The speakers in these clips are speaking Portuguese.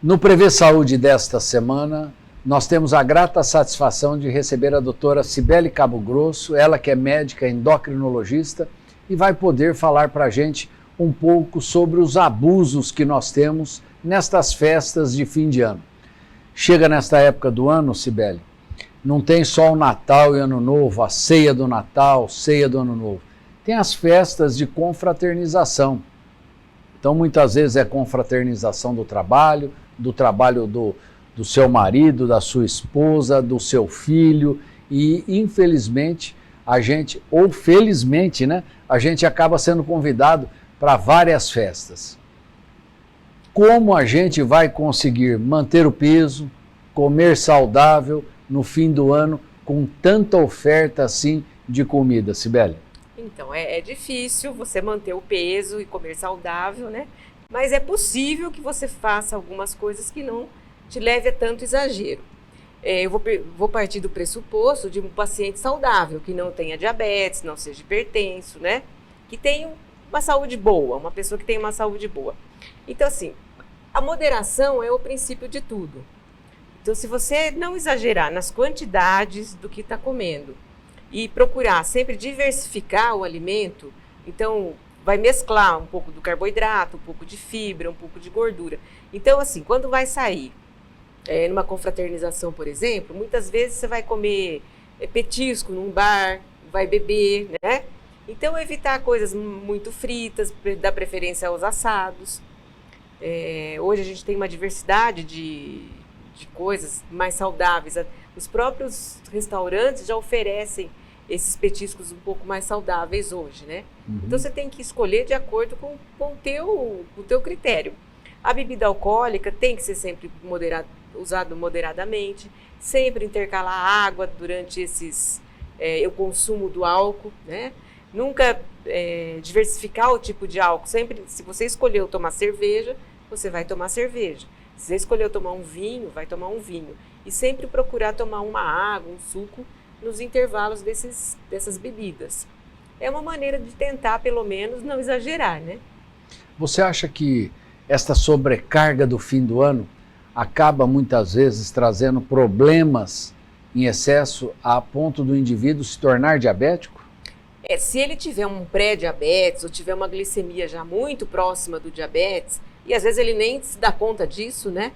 No Prevê Saúde desta semana, nós temos a grata satisfação de receber a doutora Cibele Cabo Grosso, ela que é médica endocrinologista e vai poder falar para a gente um pouco sobre os abusos que nós temos nestas festas de fim de ano. Chega nesta época do ano, Cibele, não tem só o Natal e Ano Novo, a ceia do Natal, ceia do Ano Novo. Tem as festas de confraternização. Então, muitas vezes é confraternização do trabalho do seu marido, da sua esposa, do seu filho e, infelizmente, ou felizmente, né, a gente acaba sendo convidado para várias festas. Como a gente vai conseguir manter o peso, comer saudável no fim do ano com tanta oferta assim de comida, Cibele? Então, é difícil você manter o peso e comer saudável, né? Mas é possível que você faça algumas coisas que não te leve a tanto exagero. Eu vou partir do pressuposto de um paciente saudável, que não tenha diabetes, não seja hipertenso, né? Que tenha uma saúde boa, uma pessoa que tenha uma saúde boa. Então, assim, a moderação é o princípio de tudo. Então, se você não exagerar nas quantidades do que está comendo e procurar sempre diversificar o alimento, então vai mesclar um pouco do carboidrato, um pouco de fibra, um pouco de gordura. Então, assim, quando vai sair numa confraternização, por exemplo, muitas vezes você vai comer petisco num bar, vai beber, né? Então, evitar coisas muito fritas, dar preferência aos assados. Hoje a gente tem uma diversidade de coisas mais saudáveis. Os próprios restaurantes já oferecem esses petiscos um pouco mais saudáveis hoje, né? Uhum. Então você tem que escolher de acordo com o teu critério. A bebida alcoólica tem que ser sempre usado moderadamente, sempre intercalar água durante o consumo do álcool, né? Nunca diversificar o tipo de álcool. Sempre, se você escolheu tomar cerveja, você vai tomar cerveja. Se você escolheu tomar um vinho, vai tomar um vinho. E sempre procurar tomar uma água, um suco, nos intervalos dessas bebidas. É uma maneira de tentar, pelo menos, não exagerar, né? Você acha que esta sobrecarga do fim do ano acaba, muitas vezes, trazendo problemas em excesso a ponto do indivíduo se tornar diabético? Se ele tiver um pré-diabetes ou tiver uma glicemia já muito próxima do diabetes, e às vezes ele nem se dá conta disso, né?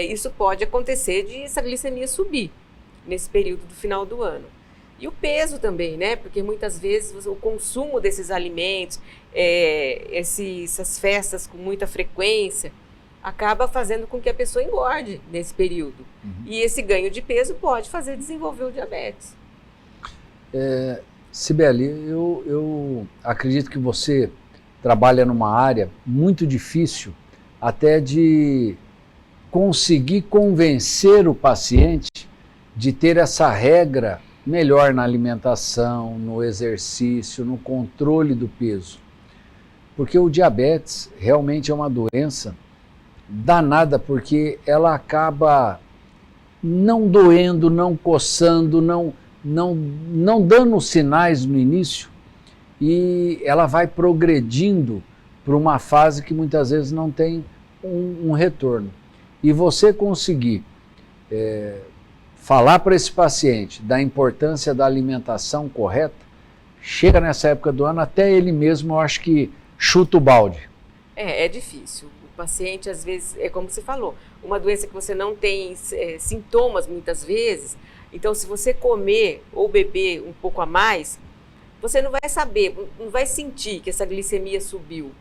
Isso pode acontecer de essa glicemia subir nesse período do final do ano. E o peso também, né? Porque muitas vezes o consumo desses alimentos, essas festas com muita frequência, acaba fazendo com que a pessoa engorde nesse período. Uhum. E esse ganho de peso pode fazer desenvolver o diabetes. Cibele, eu acredito que você trabalha numa área muito difícil até de conseguir convencer o paciente de ter essa regra melhor na alimentação, no exercício, no controle do peso. Porque o diabetes realmente é uma doença danada, porque ela acaba não doendo, não coçando, não dando sinais no início, e ela vai progredindo para uma fase que muitas vezes não tem um retorno. E você conseguir falar para esse paciente da importância da alimentação correta, chega nessa época do ano, até ele mesmo, eu acho que chuta o balde. É difícil. O paciente, às vezes, é como você falou, uma doença que você não tem sintomas muitas vezes, então se você comer ou beber um pouco a mais, você não vai saber, não vai sentir que essa glicemia subiu.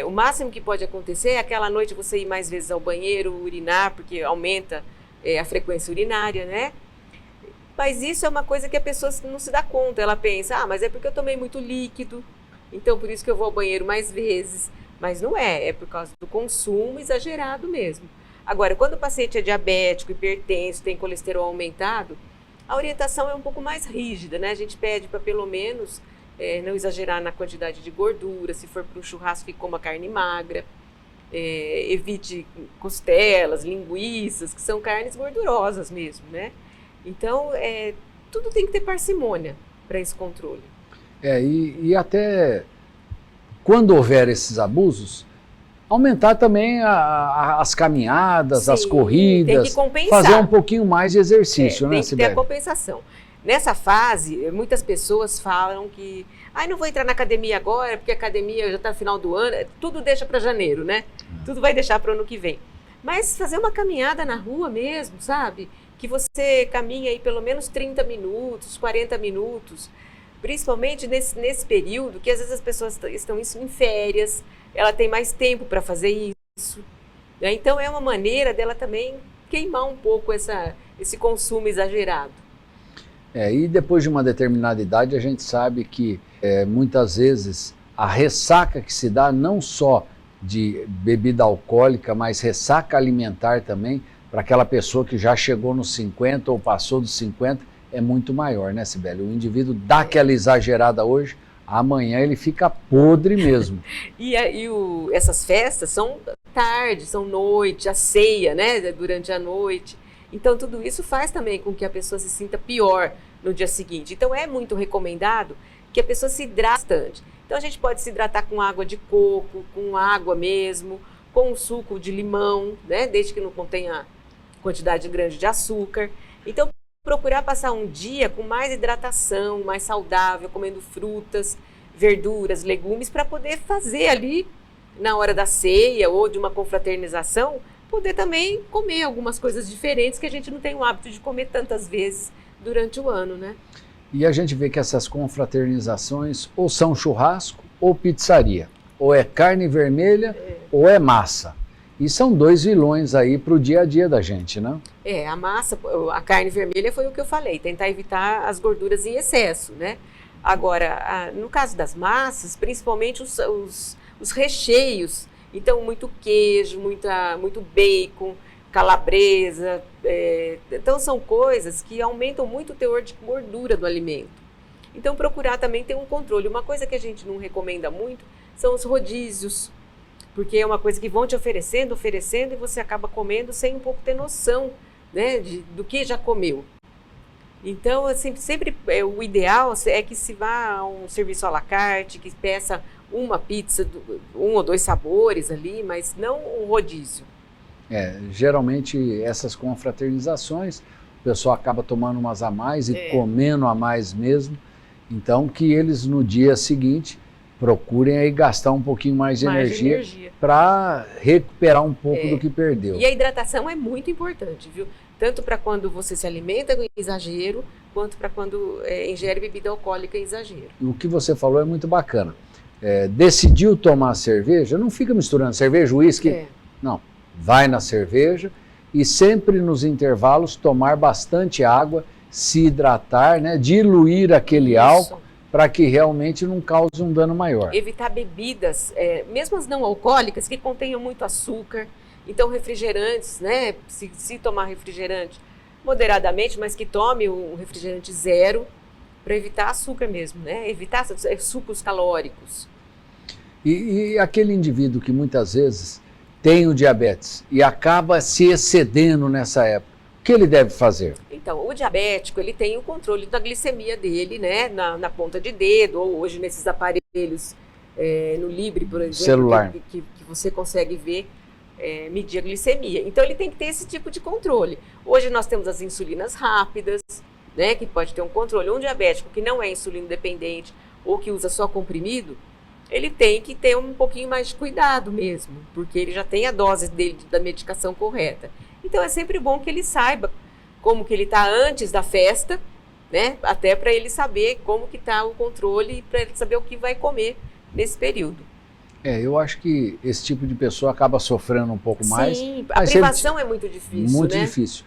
O máximo que pode acontecer é aquela noite você ir mais vezes ao banheiro, urinar, porque aumenta a frequência urinária, né? Mas isso é uma coisa que a pessoa não se dá conta. Ela pensa, mas é porque eu tomei muito líquido, então por isso que eu vou ao banheiro mais vezes. Mas não é por causa do consumo exagerado mesmo. Agora, quando o paciente é diabético, hipertenso, tem colesterol aumentado, a orientação é um pouco mais rígida, né? A gente pede para pelo menos não exagerar na quantidade de gordura, se for para um churrasco que coma carne magra, evite costelas, linguiças, que são carnes gordurosas mesmo, né? Então, tudo tem que ter parcimônia para esse controle. E até quando houver esses abusos, aumentar também as caminhadas, as Sim, corridas, tem que compensar. fazer um pouquinho mais de exercício, né, tem que ter Sibeli? a compensação. Nessa fase, muitas pessoas falam que não vou entrar na academia agora, porque a academia já está no final do ano, tudo deixa para janeiro, né? Tudo vai deixar para o ano que vem. Mas fazer uma caminhada na rua mesmo, sabe? Que você caminha aí pelo menos 30 minutos, 40 minutos, principalmente nesse período que às vezes as pessoas estão em férias, ela tem mais tempo para fazer isso, né? Então é uma maneira dela também queimar um pouco esse consumo exagerado. E depois de uma determinada idade, a gente sabe que muitas vezes a ressaca que se dá não só de bebida alcoólica, mas ressaca alimentar também, para aquela pessoa que já chegou nos 50 ou passou dos 50, é muito maior, né, Sibeli? O indivíduo dá aquela exagerada hoje, amanhã ele fica podre mesmo. Essas festas são tarde, são noite, a ceia, né, durante a noite. Então, tudo isso faz também com que a pessoa se sinta pior no dia seguinte. Então, é muito recomendado que a pessoa se hidrate bastante. Então, a gente pode se hidratar com água de coco, com água mesmo, com suco de limão, né? Desde que não contenha quantidade grande de açúcar. Então, procurar passar um dia com mais hidratação, mais saudável, comendo frutas, verduras, legumes, para poder fazer ali, na hora da ceia ou de uma confraternização, poder também comer algumas coisas diferentes que a gente não tem o hábito de comer tantas vezes durante o ano, né? E a gente vê que essas confraternizações ou são churrasco ou pizzaria, ou é carne vermelha ou é massa. E são dois vilões aí para o dia a dia da gente, né? A massa, a carne vermelha foi o que eu falei, tentar evitar as gorduras em excesso, né? Agora, no caso das massas, principalmente os recheios. Então, muito queijo, muito bacon, calabresa. Então, são coisas que aumentam muito o teor de gordura do alimento. Então, procurar também ter um controle. Uma coisa que a gente não recomenda muito são os rodízios, porque é uma coisa que vão te oferecendo, e você acaba comendo sem um pouco ter noção, né, do que já comeu. Então, assim, sempre o ideal é que se vá a um serviço à la carte, que peça uma pizza, um ou dois sabores ali, mas não um rodízio. Geralmente essas confraternizações, o pessoal acaba tomando umas a mais e comendo a mais mesmo. Então, que eles no dia seguinte procurem aí gastar um pouquinho mais de energia para recuperar um pouco do que perdeu. E a hidratação é muito importante, viu? Tanto para quando você se alimenta com exagero, quanto para quando ingere bebida alcoólica em exagero. O que você falou é muito bacana. Decidiu tomar cerveja, não fica misturando cerveja, uísque. Não, vai na cerveja e sempre nos intervalos tomar bastante água, se hidratar, né, diluir aquele álcool para que realmente não cause um dano maior. Evitar bebidas, mesmo as não alcoólicas, que contenham muito açúcar. Então, refrigerantes, né, se tomar refrigerante moderadamente, mas que tome um refrigerante zero, para evitar açúcar mesmo, né, evitar sucos calóricos. E aquele indivíduo que muitas vezes tem o diabetes e acaba se excedendo nessa época, o que ele deve fazer? Então, o diabético, ele tem o controle da glicemia dele, né, na ponta de dedo, ou hoje nesses aparelhos no Libre, por exemplo, celular, que você consegue ver, medir a glicemia. Então, ele tem que ter esse tipo de controle. Hoje nós temos as insulinas rápidas, né, que pode ter um controle. Um diabético que não é insulino dependente ou que usa só comprimido, ele tem que ter um pouquinho mais de cuidado mesmo, porque ele já tem a dose dele da medicação correta. Então, é sempre bom que ele saiba como que ele está antes da festa, né? Até para ele saber como que está o controle e para ele saber o que vai comer nesse período. Eu acho que esse tipo de pessoa acaba sofrendo um pouco mais. Sim, a privação é muito difícil, muito né? difícil.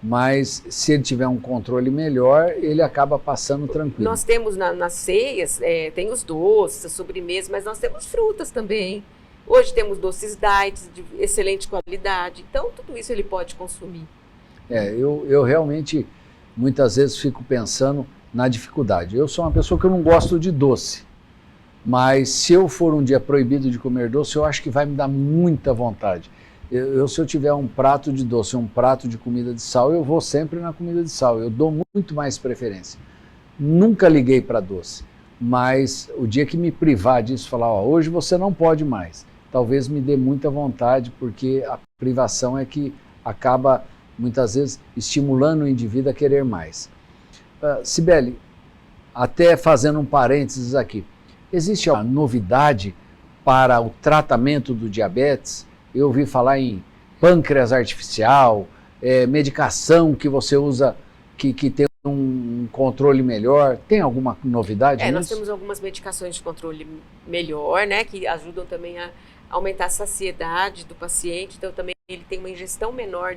Mas se ele tiver um controle melhor, ele acaba passando tranquilo. Nós temos nas ceias, tem os doces, as sobremesas, mas nós temos frutas também. Hoje temos doces diet de excelente qualidade. Então, tudo isso ele pode consumir. Eu realmente, muitas vezes, fico pensando na dificuldade. Eu sou uma pessoa que eu não gosto de doce. Mas se eu for um dia proibido de comer doce, eu acho que vai me dar muita vontade. Se eu tiver um prato de doce, um prato de comida de sal, eu vou sempre na comida de sal. Eu dou muito mais preferência. Nunca liguei para doce. Mas o dia que me privar disso, falar, hoje você não pode mais, talvez me dê muita vontade, porque a privação é que acaba, muitas vezes, estimulando o indivíduo a querer mais. Cibele, até fazendo um parênteses aqui, existe uma novidade para o tratamento do diabetes? Eu ouvi falar em pâncreas artificial, medicação que você usa que tem um controle melhor. Tem alguma novidade nisso? Nós temos algumas medicações de controle melhor, né, que ajudam também a aumentar a saciedade do paciente, então também ele tem uma ingestão menor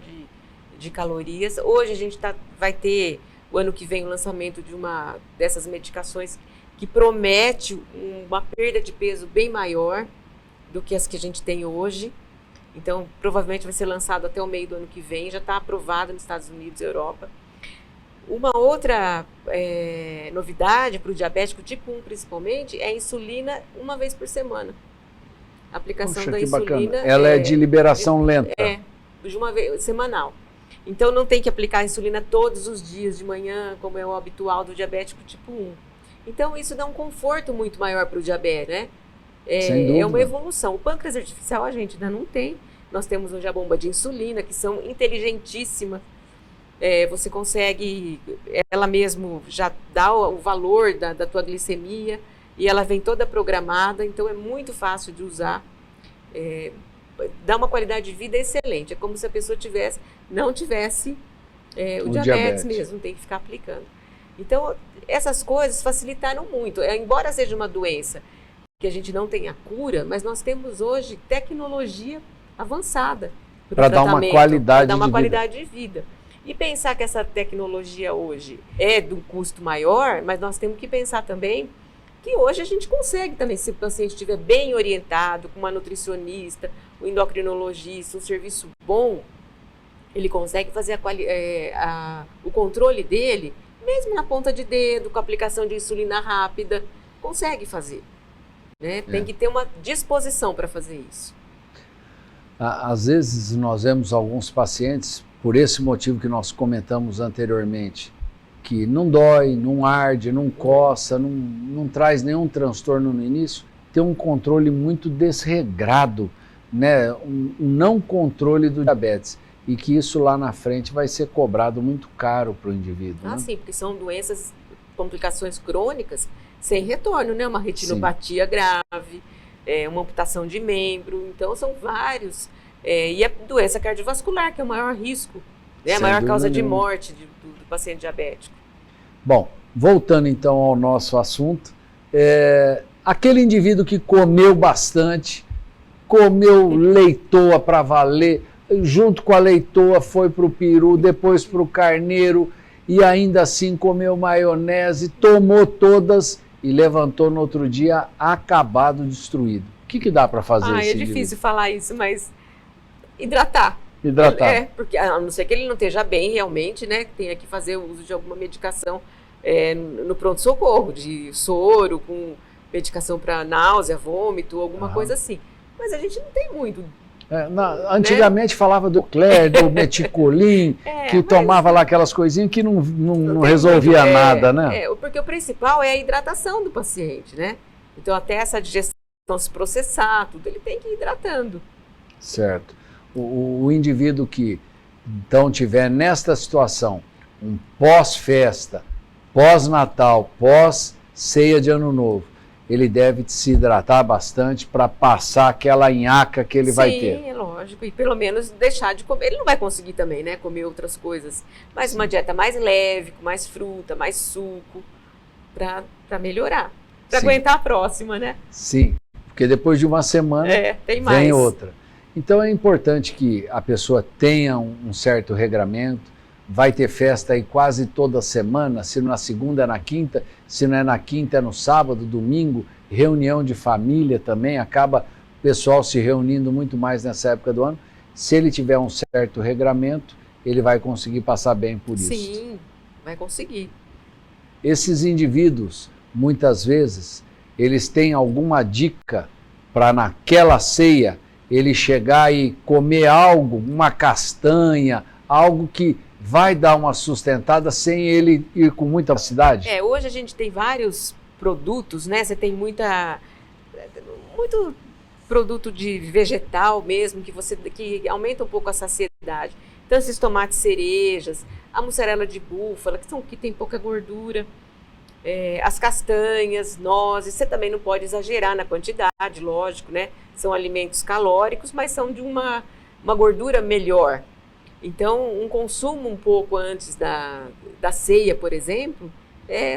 de calorias. Hoje a gente vai ter, o ano que vem, o lançamento de uma dessas medicações que promete uma perda de peso bem maior do que as que a gente tem hoje. Então, provavelmente vai ser lançado até o meio do ano que vem, já está aprovado nos Estados Unidos e Europa. Uma outra novidade para o diabético tipo 1, principalmente, é a insulina uma vez por semana. A aplicação da insulina. Bacana. Ela é de liberação lenta. De uma vez semanal. Então, não tem que aplicar a insulina todos os dias de manhã, como é o habitual do diabético tipo 1. Então, isso dá um conforto muito maior para o diabetes, né? É uma evolução. O pâncreas artificial a gente ainda não tem. Nós temos hoje a bomba de insulina, que são inteligentíssimas. Você consegue, ela mesmo já dá o valor da tua glicemia e ela vem toda programada, então é muito fácil de usar. Dá uma qualidade de vida excelente. É como se a pessoa não tivesse o diabetes mesmo, tem que ficar aplicando. Então, essas coisas facilitaram muito. Embora seja uma doença que a gente não tem a cura, mas nós temos hoje tecnologia avançada para dar uma qualidade de vida. E pensar que essa tecnologia hoje é de um custo maior, mas nós temos que pensar também que hoje a gente consegue também, se o paciente estiver bem orientado, com uma nutricionista, um endocrinologista, um serviço bom, ele consegue fazer o controle dele, mesmo na ponta de dedo, com a aplicação de insulina rápida, consegue fazer. Né? Tem que ter uma disposição para fazer isso. Às vezes nós vemos alguns pacientes, por esse motivo que nós comentamos anteriormente, que não dói, não arde, não coça, não traz nenhum transtorno no início, tem um controle muito desregrado, né? Um não controle do diabetes, e que isso lá na frente vai ser cobrado muito caro para o indivíduo. Né? Sim, porque são doenças, complicações crônicas sem retorno, né? Uma retinopatia grave, uma amputação de membro, então são vários. E a doença cardiovascular, que é o maior risco, né? A maior causa de morte do paciente diabético. Bom, voltando então ao nosso assunto, aquele indivíduo que comeu bastante, comeu leitoa para valer, junto com a leitoa foi para o peru, depois para o carneiro, e ainda assim comeu maionese, tomou todas e levantou no outro dia acabado, destruído. O que dá para fazer esse indivíduo? É difícil falar isso, mas hidratar. Porque a não ser que ele não esteja bem realmente, né? Tenha que fazer o uso de alguma medicação no pronto-socorro, de soro, com medicação para náusea, vômito, alguma coisa assim. Mas a gente não tem muito. Antigamente falava do Cler, do Meticolim, que tomava lá aquelas coisinhas que não resolvia nada, né? Porque o principal é a hidratação do paciente, né? Então até essa digestão se processar, tudo, ele tem que ir hidratando. Certo. O indivíduo que então tiver nesta situação, um pós-festa, pós-natal, pós-ceia de Ano Novo, ele deve se hidratar bastante para passar aquela nhaca que ele vai ter. Sim, é lógico. E pelo menos deixar de comer. Ele não vai conseguir também, né, comer outras coisas. Mas uma dieta mais leve, com mais fruta, mais suco, para melhorar. Para aguentar a próxima, né? Sim, porque depois de uma semana vem outra. Então é importante que a pessoa tenha um certo regramento. Vai ter festa aí quase toda semana, se não na segunda é na quinta, se não é na quinta é no sábado, domingo, reunião de família também, acaba o pessoal se reunindo muito mais nessa época do ano. Se ele tiver um certo regramento, ele vai conseguir passar bem por isso. Sim, vai conseguir. Esses indivíduos, muitas vezes, eles têm alguma dica para naquela ceia ele chegar e comer algo, uma castanha, algo que vai dar uma sustentada sem ele ir com muita velocidade? Hoje a gente tem vários produtos, né? Você tem muito produto de vegetal mesmo, que aumenta um pouco a saciedade. Então, esses tomates cerejas, a mussarela de búfala, que tem pouca gordura, as castanhas, nozes, você também não pode exagerar na quantidade, lógico, né? São alimentos calóricos, mas são de uma gordura melhor. Então, um consumo um pouco antes da ceia, por exemplo,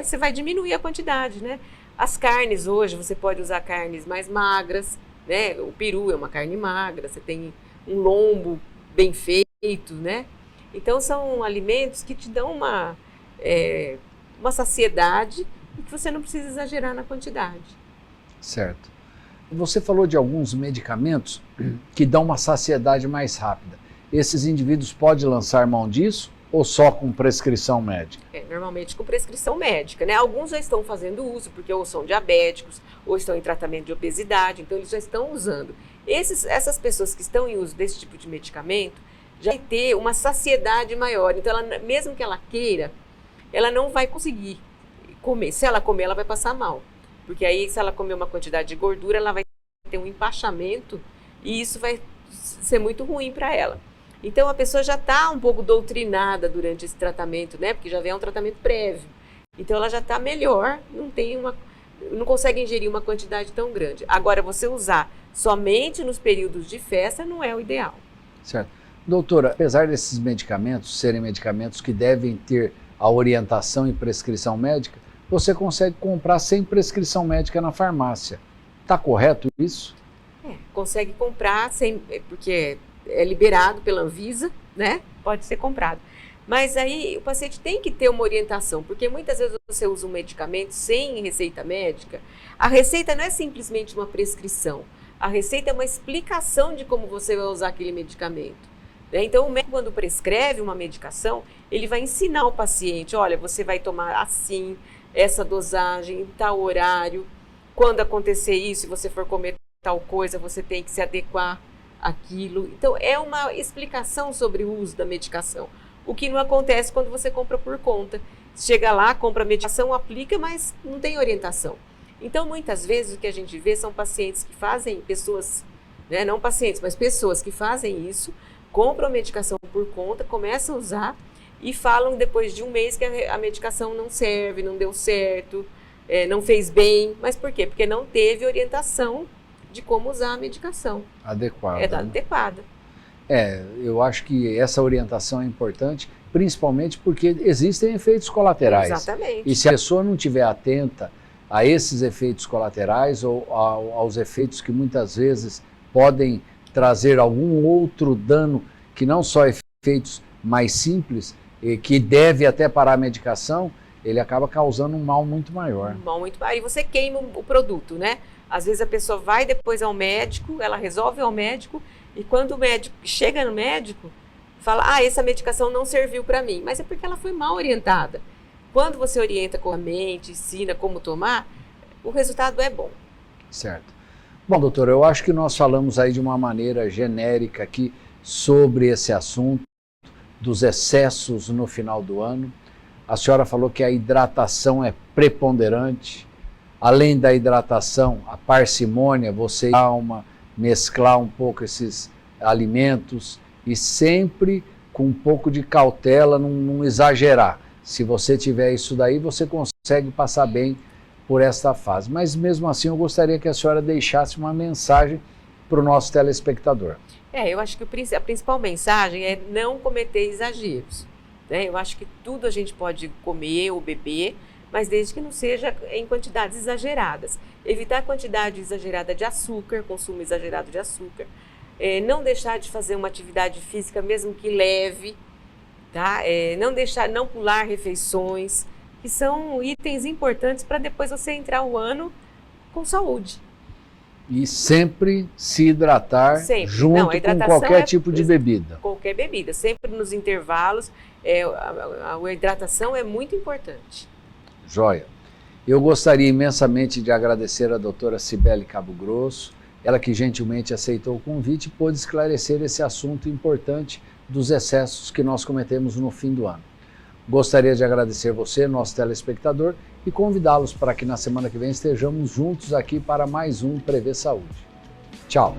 você vai diminuir a quantidade, né? As carnes hoje, você pode usar carnes mais magras, né? O peru é uma carne magra, você tem um lombo bem feito, né? Então, são alimentos que te dão uma saciedade e que você não precisa exagerar na quantidade. Certo. Você falou de alguns medicamentos que dão uma saciedade mais rápida. Esses indivíduos podem lançar mão disso ou só com prescrição médica? Normalmente com prescrição médica, né? Alguns já estão fazendo uso, porque ou são diabéticos, ou estão em tratamento de obesidade, então eles já estão usando. Essas pessoas que estão em uso desse tipo de medicamento já vai ter uma saciedade maior. Então, mesmo que ela queira, ela não vai conseguir comer. Se ela comer, ela vai passar mal. Porque aí, se ela comer uma quantidade de gordura, ela vai ter um empachamento e isso vai ser muito ruim para ela. Então, a pessoa já está um pouco doutrinada durante esse tratamento, né? Porque já vem um tratamento prévio. Então, ela já está melhor, não consegue ingerir uma quantidade tão grande. Agora, você usar somente nos períodos de festa não é o ideal. Certo. Doutora, apesar desses medicamentos serem medicamentos que devem ter a orientação e prescrição médica, você consegue comprar sem prescrição médica na farmácia. Está correto isso? Consegue comprar porque é liberado pela Anvisa, né? Pode ser comprado. Mas aí o paciente tem que ter uma orientação, porque muitas vezes você usa um medicamento sem receita médica. A receita não é simplesmente uma prescrição. A receita é uma explicação de como você vai usar aquele medicamento. Então, o médico, quando prescreve uma medicação, ele vai ensinar o paciente, olha, você vai tomar assim, essa dosagem, em tal horário. Quando acontecer isso, se você for comer tal coisa, você tem que se adequar àquilo. Então, é uma explicação sobre o uso da medicação. O que não acontece quando você compra por conta. Chega lá, compra a medicação, aplica, mas não tem orientação. Então, muitas vezes, o que a gente vê são pacientes que fazem, pessoas, né, não pacientes, mas pessoas que fazem isso, compram a medicação por conta, começam a usar e falam depois de um mês que a medicação não serve, não deu certo, não fez bem. Mas por quê? Porque não teve orientação de como usar a medicação. Adequada. Adequada. Eu acho que essa orientação é importante, principalmente porque existem efeitos colaterais. Exatamente. E se a pessoa não estiver atenta a esses efeitos colaterais ou aos efeitos que muitas vezes podem trazer algum outro dano, que não só efeitos mais simples, que deve até parar a medicação, ele acaba causando um mal muito maior. Um mal muito maior. E você queima o produto, né? Às vezes a pessoa vai depois ao médico, ela resolve ao médico, e quando o médico chega no médico, fala, essa medicação não serviu para mim. Mas é porque ela foi mal orientada. Quando você orienta corretamente, ensina como tomar, o resultado é bom. Certo. Bom, doutora, eu acho que nós falamos aí de uma maneira genérica aqui sobre esse assunto dos excessos no final do ano. A senhora falou que a hidratação é preponderante. Além da hidratação, a parcimônia, você mesclar um pouco esses alimentos e sempre com um pouco de cautela, não exagerar. Se você tiver isso daí, você consegue passar bem por esta fase. Mas mesmo assim, eu gostaria que a senhora deixasse uma mensagem para o nosso telespectador. Eu acho que a principal mensagem é não cometer exageros. Né? Eu acho que tudo a gente pode comer ou beber, mas desde que não seja em quantidades exageradas. Evitar a quantidade exagerada de açúcar, consumo exagerado de açúcar. Não deixar de fazer uma atividade física, mesmo que leve. Tá? Não pular refeições, que são itens importantes para depois você entrar o ano com saúde. E sempre se hidratar junto com qualquer tipo de bebida. Qualquer bebida, sempre nos intervalos. A hidratação é muito importante. Joia. Eu gostaria imensamente de agradecer a doutora Cibele Cabo Grosso, ela que gentilmente aceitou o convite e pôde esclarecer esse assunto importante dos excessos que nós cometemos no fim do ano. Gostaria de agradecer você, nosso telespectador, e convidá-los para que na semana que vem estejamos juntos aqui para mais um Prevê Saúde. Tchau.